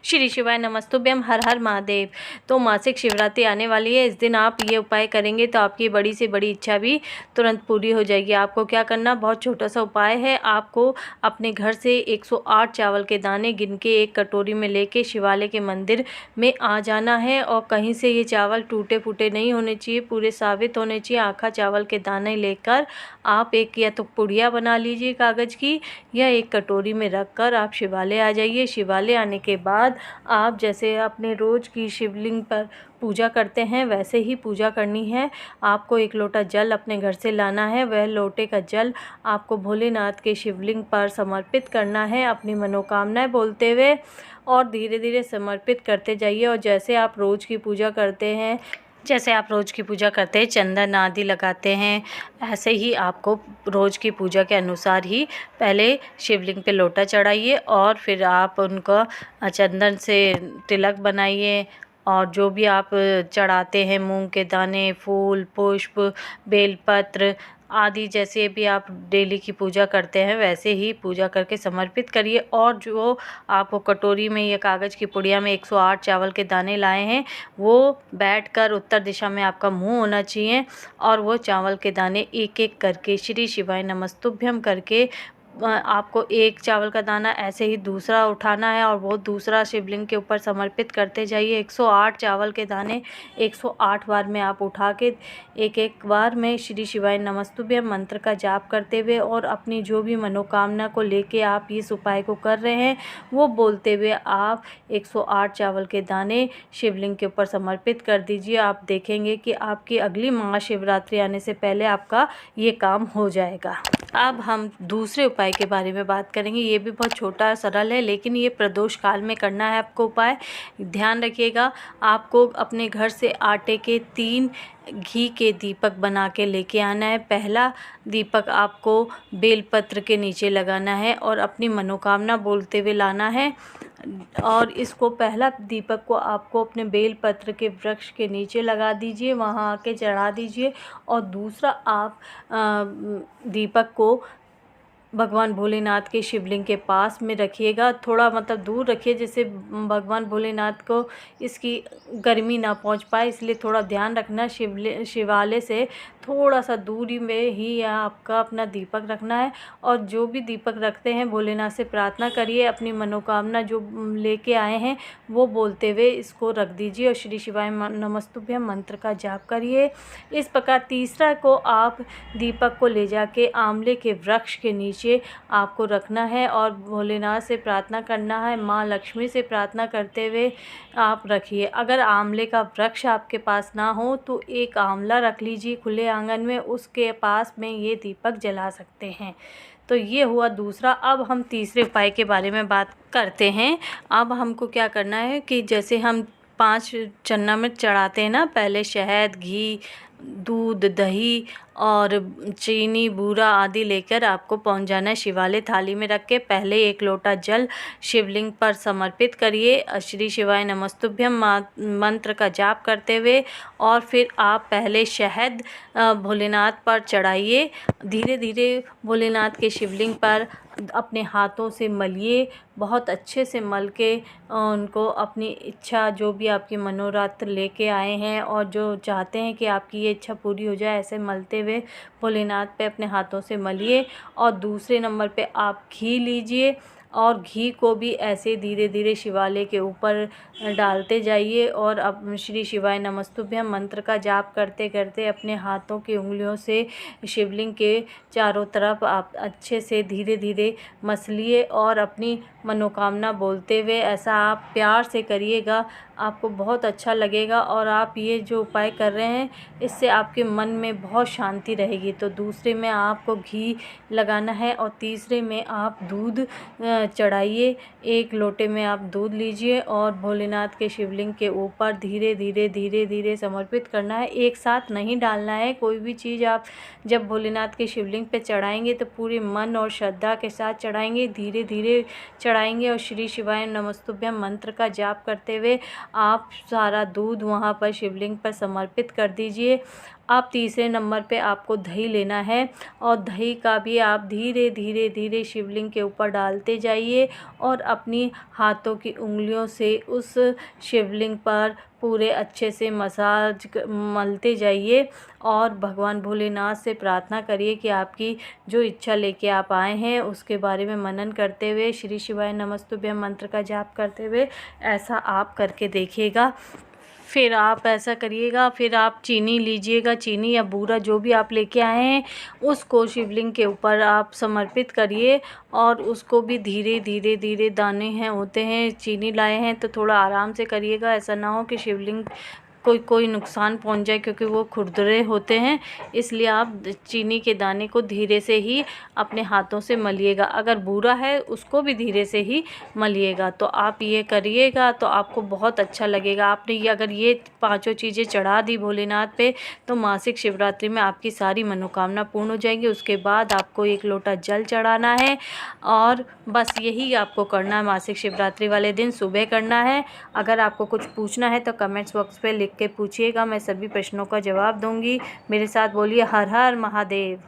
श्री शिवाय नमस्तुभ्यम। हर हर महादेव। तो मासिक शिवरात्रि आने वाली है। इस दिन आप ये उपाय करेंगे तो आपकी बड़ी से बड़ी इच्छा भी तुरंत पूरी हो जाएगी। आपको क्या करना, बहुत छोटा सा उपाय है। आपको अपने घर से 108 चावल के दाने गिन के एक कटोरी में लेके शिवालय के मंदिर में आ जाना है। और कहीं से ये चावल टूटे फूटे नहीं होने चाहिए, पूरे साबित होने चाहिए। आखा चावल के दाने लेकर आप एक या तो पुड़िया बना लीजिए कागज़ की, या एक कटोरी में रख कर आप शिवालय आ जाइए। शिवालय आने के बाद आप जैसे अपने रोज़ की शिवलिंग पर पूजा करते हैं वैसे ही पूजा करनी है। आपको एक लोटा जल अपने घर से लाना है। वह लोटे का जल आपको भोलेनाथ के शिवलिंग पर समर्पित करना है अपनी मनोकामनाएं बोलते हुए, और धीरे धीरे समर्पित करते जाइए। और जैसे आप रोज़ की पूजा करते हैं, चंदन आदि लगाते हैं, ऐसे ही आपको रोज़ की पूजा के अनुसार ही पहले शिवलिंग पे लोटा चढ़ाइए और फिर आप उनको चंदन से तिलक बनाइए। और जो भी आप चढ़ाते हैं, मूंग के दाने, फूल, पुष्प, बेलपत्र आदि, जैसे भी आप डेली की पूजा करते हैं वैसे ही पूजा करके समर्पित करिए। और जो आप कटोरी में या कागज़ की पुड़िया में 108 चावल के दाने लाए हैं, वो बैठकर उत्तर दिशा में आपका मुंह होना चाहिए। और वो चावल के दाने एक एक करके श्री शिवाय नमस्तुभ्यम करके आपको एक चावल का दाना ऐसे ही दूसरा उठाना है और वो दूसरा शिवलिंग के ऊपर समर्पित करते जाइए। 108 चावल के दाने 108 बार में आप उठा के एक एक बार में श्री शिवाय नमस्तुभ्यम मंत्र का जाप करते हुए और अपनी जो भी मनोकामना को लेके आप इस उपाय को कर रहे हैं वो बोलते हुए आप 108 चावल के दाने शिवलिंग के ऊपर समर्पित कर दीजिए। आप देखेंगे कि आपकी अगली महाशिवरात्रि आने से पहले आपका ये काम हो जाएगा। अब हम दूसरे उपाय के बारे में बात करेंगे। ये भी बहुत छोटा सरल है, लेकिन ये प्रदोष काल में करना है आपको उपाय। ध्यान रखिएगा, आपको अपने घर से आटे के 3 घी के दीपक बना के लेके आना है। पहला दीपक आपको बेलपत्र के नीचे लगाना है और अपनी मनोकामना बोलते हुए लाना है। और इसको पहला दीपक को आपको अपने बेलपत्र के वृक्ष के नीचे लगा दीजिए, वहाँ आके चढ़ा दीजिए। और दूसरा आप दीपक को भगवान भोलेनाथ के शिवलिंग के पास में रखिएगा। थोड़ा मतलब दूर रखिए, जिससे भगवान भोलेनाथ को इसकी गर्मी ना पहुंच पाए, इसलिए थोड़ा ध्यान रखना। शिवालय से थोड़ा सा दूरी में ही आपका अपना दीपक रखना है। और जो भी दीपक रखते हैं भोलेनाथ से प्रार्थना करिए, अपनी मनोकामना जो लेके आए हैं वो बोलते हुए इसको रख दीजिए और श्री शिवाय नमस्तुभ्यम मंत्र का जाप करिए। इस प्रकार तीसरा को आप दीपक को ले जाके आंवले के वृक्ष के नीचे आपको रखना है और भोलेनाथ से प्रार्थना करना है। माँ लक्ष्मी से प्रार्थना करते हुए आप रखिए। अगर आंवले का वृक्ष आपके पास ना हो तो एक आंवला रख लीजिए खुले आंगन में, उसके पास में ये दीपक जला सकते हैं। तो ये हुआ दूसरा। अब हम तीसरे उपाय के बारे में बात करते हैं। अब हमको क्या करना है कि जैसे हम 5 चन्नामृत चढ़ाते हैं ना, पहले शहद, घी, दूध, दही और चीनी, बूरा आदि लेकर आपको पहुंच जाना है। शिवालय थाली में रख के पहले एक लोटा जल शिवलिंग पर समर्पित करिए श्री शिवाय नमस्तुभ्यम मंत्र का जाप करते हुए। और फिर आप पहले शहद भोलेनाथ पर चढ़ाइए। धीरे धीरे भोलेनाथ के शिवलिंग पर अपने हाथों से मलिए, बहुत अच्छे से मल के उनको अपनी इच्छा जो भी आपकी मनोरथ लेके आए हैं और जो चाहते हैं कि आपकी ये इच्छा पूरी हो जाए, ऐसे मलते हुए भोलेनाथ पे अपने हाथों से मलिए। और दूसरे नंबर पे आप घी लीजिए और घी को भी ऐसे धीरे धीरे शिवालय के ऊपर डालते जाइए और अब श्री शिवाय नमस्तुभ्यम मंत्र का जाप करते करते अपने हाथों की उंगलियों से शिवलिंग के चारों तरफ आप अच्छे से धीरे धीरे मसलिए और अपनी मनोकामना बोलते हुए ऐसा आप प्यार से करिएगा, आपको बहुत अच्छा लगेगा। और आप ये जो उपाय कर रहे हैं इससे आपके मन में बहुत शांति रहेगी। तो दूसरे में आपको घी लगाना है और तीसरे में आप दूध चढ़ाइए। एक लोटे में आप दूध लीजिए और भोलेनाथ के शिवलिंग के ऊपर धीरे धीरे समर्पित करना है। एक साथ नहीं डालना है कोई भी चीज़। आप जब भोलेनाथ के शिवलिंग पे चढ़ाएंगे तो पूरे मन और श्रद्धा के साथ चढ़ाएंगे, धीरे धीरे चढ़ाएंगे और श्री शिवाय नमस्तुभ्यम मंत्र का जाप करते हुए आप सारा दूध वहाँ पर शिवलिंग पर समर्पित कर दीजिए। आप तीसरे नंबर पे आपको दही लेना है और दही का भी आप धीरे धीरे धीरे शिवलिंग के ऊपर डालते जाइए और अपनी हाथों की उंगलियों से उस शिवलिंग पर पूरे अच्छे से मलते जाइए और भगवान भोलेनाथ से प्रार्थना करिए कि आपकी जो इच्छा लेके आप आए हैं उसके बारे में मनन करते हुए श्री शिवाय नमस्तुभ्यं मंत्र का जाप करते हुए ऐसा आप करके देखिएगा। फिर आप ऐसा करिएगा, फिर आप चीनी लीजिएगा, चीनी या बूरा जो भी आप लेके आए हैं उसको शिवलिंग के ऊपर आप समर्पित करिए और उसको भी धीरे धीरे धीरे दाने हैं होते हैं, चीनी लाए हैं तो थोड़ा आराम से करिएगा, ऐसा ना हो कि शिवलिंग कोई नुकसान पहुंच जाए क्योंकि वो खुरदरे होते हैं। इसलिए आप चीनी के दाने को धीरे से ही अपने हाथों से मलिएगा। अगर बूरा है उसको भी धीरे से ही मलिएगा। तो आप ये करिएगा तो आपको बहुत अच्छा लगेगा। आपने ये अगर ये पांचों चीज़ें चढ़ा दी भोलेनाथ पे तो मासिक शिवरात्रि में आपकी सारी मनोकामना पूर्ण हो जाएंगी। उसके बाद आपको 1 लोटा जल चढ़ाना है और बस यही आपको करना है। मासिक शिवरात्रि वाले दिन सुबह करना है। अगर आपको कुछ पूछना है तो कमेंट्स बॉक्स पे लिख के पूछिएगा, मैं सभी प्रश्नों का जवाब दूंगी। मेरे साथ बोलिए हर हर महादेव।